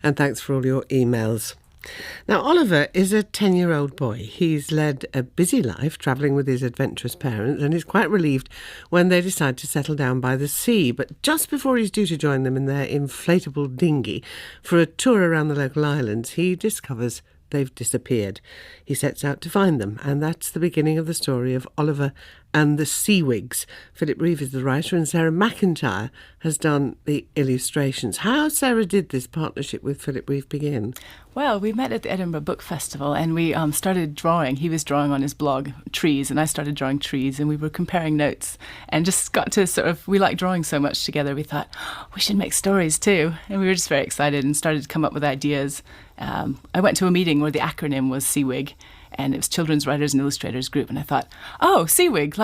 And thanks for all your emails. Now, Oliver is a 10-year-old boy. He's led a busy life travelling with his adventurous parents and is quite relieved when they decide to settle down by the sea. But just before he's due to join them in their inflatable dinghy for a tour around the local islands, he discovers they've disappeared. He sets out to find them, and that's the beginning of the story of Oliver and the Seawigs. Philip Reeve is the writer, and Sarah McIntyre has done the illustrations. How, Sarah, did this partnership with Philip Reeve begin? Well, we met at the Edinburgh Book Festival and we started drawing. He was drawing on his blog trees and I started drawing trees, and we were comparing notes and just got to we like drawing so much together. We thought, we should make stories too. And we were just very excited and started to come up with ideas. I went to a meeting where the acronym was Seawig, and it was Children's Writers and Illustrators Group. And I thought, Seawig,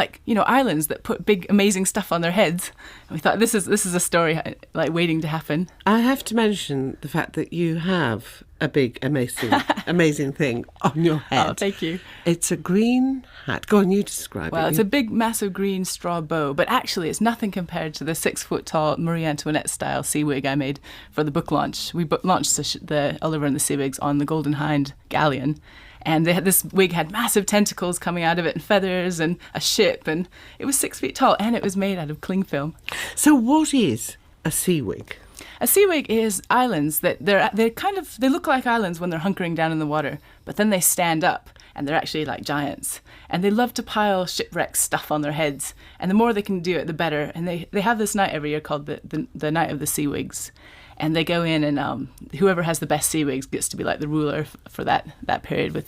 islands that put big, amazing stuff on their heads. And we thought, this is a story waiting to happen. I have to mention the fact that you have a big, amazing thing on your head. Oh, thank you. It's a green hat. Go on, you describe it. Well, it's a big, massive green straw bow, but actually it's nothing compared to the 6-foot-tall Marie Antoinette-style Seawig I made for the book launch. We launched the Oliver and the Seawigs on the Golden Hind galleon. And this wig had massive tentacles coming out of it and feathers and a ship. And it was 6 feet tall and it was made out of cling film. So what is a seawig? A seawig is islands that they look like islands when they're hunkering down in the water, but then they stand up and they're actually like giants. And they love to pile shipwreck stuff on their heads. And the more they can do it, the better. And they have this night every year called the Night of the Seawigs. And they go in and whoever has the best seawigs gets to be like the ruler for that period with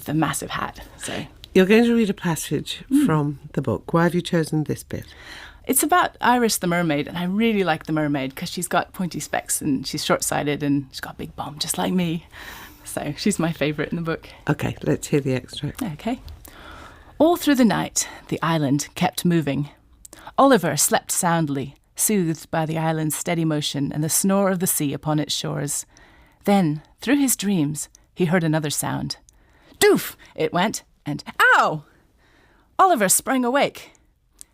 the massive hat. So you're going to read a passage from the book. Why have you chosen this bit? It's about Iris the mermaid, and I really like the mermaid because she's got pointy specs and she's short-sighted and she's got a big bum just like me. So she's my favourite in the book. OK, let's hear the extract. OK. All through the night, the island kept moving. Oliver slept soundly, soothed by the island's steady motion and the snore of the sea upon its shores. Then, through his dreams, he heard another sound. Doof! It went, and ow! Oliver sprang awake.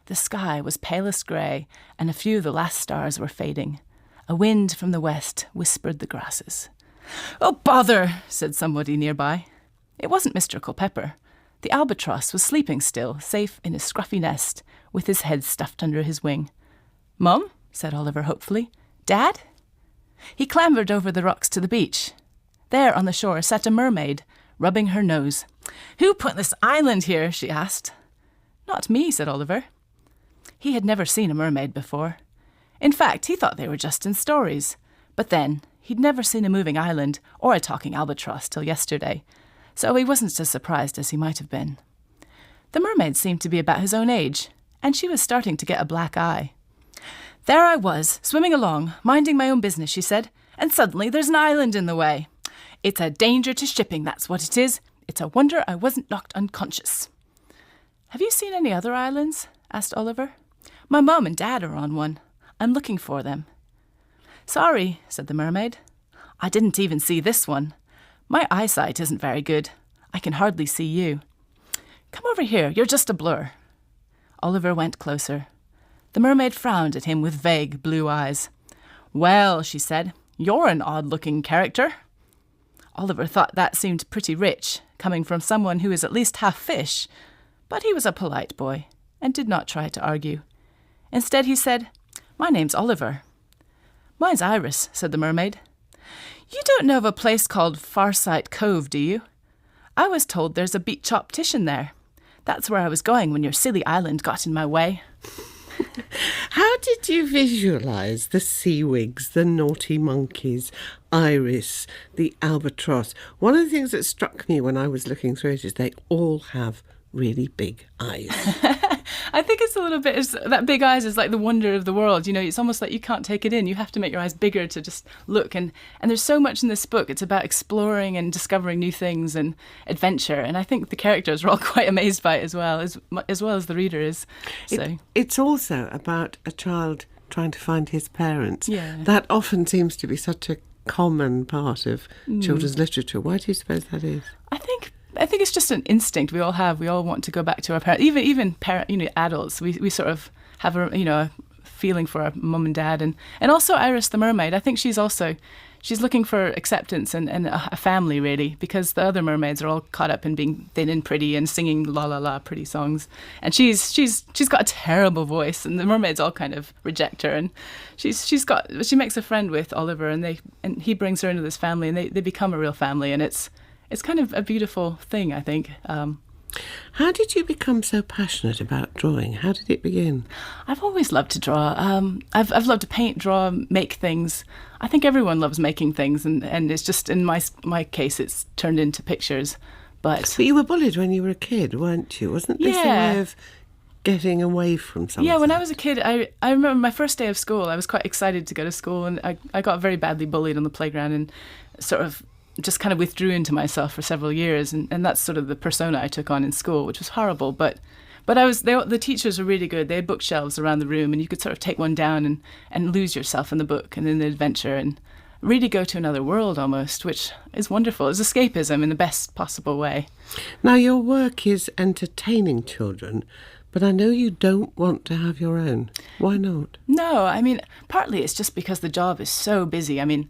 The sky was palest grey, and a few of the last stars were fading. A wind from the west whispered the grasses. Oh, bother, said somebody nearby. It wasn't Mr. Culpepper. The albatross was sleeping still, safe in his scruffy nest, with his head stuffed under his wing. Mum, said Oliver hopefully. Dad? He clambered over the rocks to the beach. There on the shore sat a mermaid, rubbing her nose. Who put this island here? She asked. Not me, said Oliver. He had never seen a mermaid before. In fact, he thought they were just in stories. But then, he'd never seen a moving island or a talking albatross till yesterday, so he wasn't as surprised as he might have been. The mermaid seemed to be about his own age, and she was starting to get a black eye. There I was, swimming along, minding my own business, she said, and suddenly there's an island in the way. It's a danger to shipping, that's what it is. It's a wonder I wasn't knocked unconscious. Have you seen any other islands? Asked Oliver. My mum and dad are on one. I'm looking for them. Sorry, said the mermaid. I didn't even see this one. My eyesight isn't very good. I can hardly see you. Come over here, you're just a blur. Oliver went closer. The mermaid frowned at him with vague blue eyes. Well, she said, you're an odd-looking character. Oliver thought that seemed pretty rich, coming from someone who is at least half fish, but he was a polite boy and did not try to argue. Instead, he said, My name's Oliver. Mine's Iris, said the mermaid. You don't know of a place called Farsight Cove, do you? I was told there's a beach optician there. That's where I was going when your silly island got in my way. How did you visualise the seawigs, the naughty monkeys, Iris, the albatross? One of the things that struck me when I was looking through it is they all have really big eyes. I think it's a little bit, that big eyes is like the wonder of the world. You know, it's almost like you can't take it in. You have to make your eyes bigger to just look. And there's so much in this book. It's about exploring and discovering new things and adventure. And I think the characters are all quite amazed by it as well as the reader is. So it's also about a child trying to find his parents. Yeah. That often seems to be such a common part of children's literature. Why do you suppose that is? I think it's just an instinct we all have. We all want to go back to our parents. Even adults. We sort of have a feeling for her mum and dad, and also Iris the mermaid. I think she's looking for acceptance and a family, really, because the other mermaids are all caught up in being thin and pretty and singing la la la pretty songs, and she's got a terrible voice, and the mermaids all kind of reject her, and she makes a friend with Oliver, and he brings her into this family, and they become a real family, and it's kind of a beautiful thing, I think. How did you become so passionate about drawing? How did it begin? I've always loved to draw. I've loved to paint, draw, make things. I think everyone loves making things, and it's just, in my case, it's turned into pictures. But you were bullied when you were a kid, weren't you? Wasn't this a way of getting away from something? Yeah, when I was a kid, I remember my first day of school, I was quite excited to go to school, and I got very badly bullied on the playground, and sort of just kind of withdrew into myself for several years, and that's sort of the persona I took on in school, which was horrible. But the teachers were really good. They had bookshelves around the room, and you could sort of take one down and lose yourself in the book and in the adventure and really go to another world almost, which is wonderful. It's escapism in the best possible way. Now, your work is entertaining children, but I know you don't want to have your own. Why not? No, I mean, partly it's just because the job is so busy. I mean,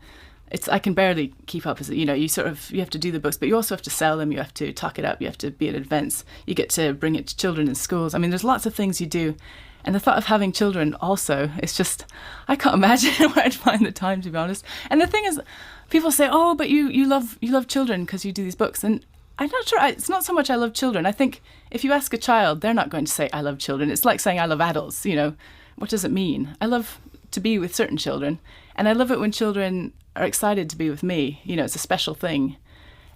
I can barely keep up. You have to do the books, but you also have to sell them. You have to talk it up. You have to be at events. You get to bring it to children in schools. I mean, there's lots of things you do. And the thought of having children also, it's just, I can't imagine where I'd find the time, to be honest. And the thing is, people say, oh, but you love children because you do these books. And I'm not sure, it's not so much I love children. I think if you ask a child, they're not going to say, I love children. It's like saying I love adults, What does it mean? I love to be with certain children. And I love it when children are excited to be with me. It's a special thing.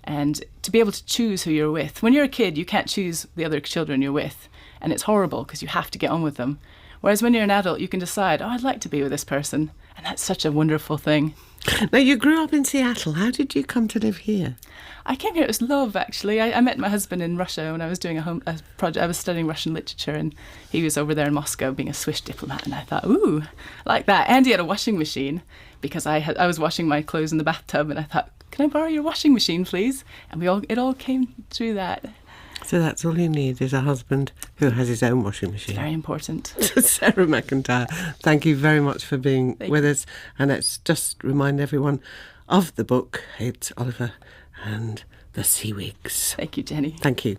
And to be able to choose who you're with. When you're a kid, you can't choose the other children you're with. And it's horrible because you have to get on with them. Whereas when you're an adult, you can decide, I'd like to be with this person. And that's such a wonderful thing. Now, you grew up in Seattle. How did you come to live here? I came here, it was love, actually. I met my husband in Russia when I was doing a project. I was studying Russian literature, and he was over there in Moscow being a Swiss diplomat, and I thought, ooh, like that. And he had a washing machine, because I was washing my clothes in the bathtub, and I thought, can I borrow your washing machine, please? And it all came through that. So that's all you need, is a husband who has his own washing machine. Very important. Sarah McIntyre, thank you very much for being with us. And let's just remind everyone of the book. It's Oliver and the Seawigs. Thank you, Jenny. Thank you.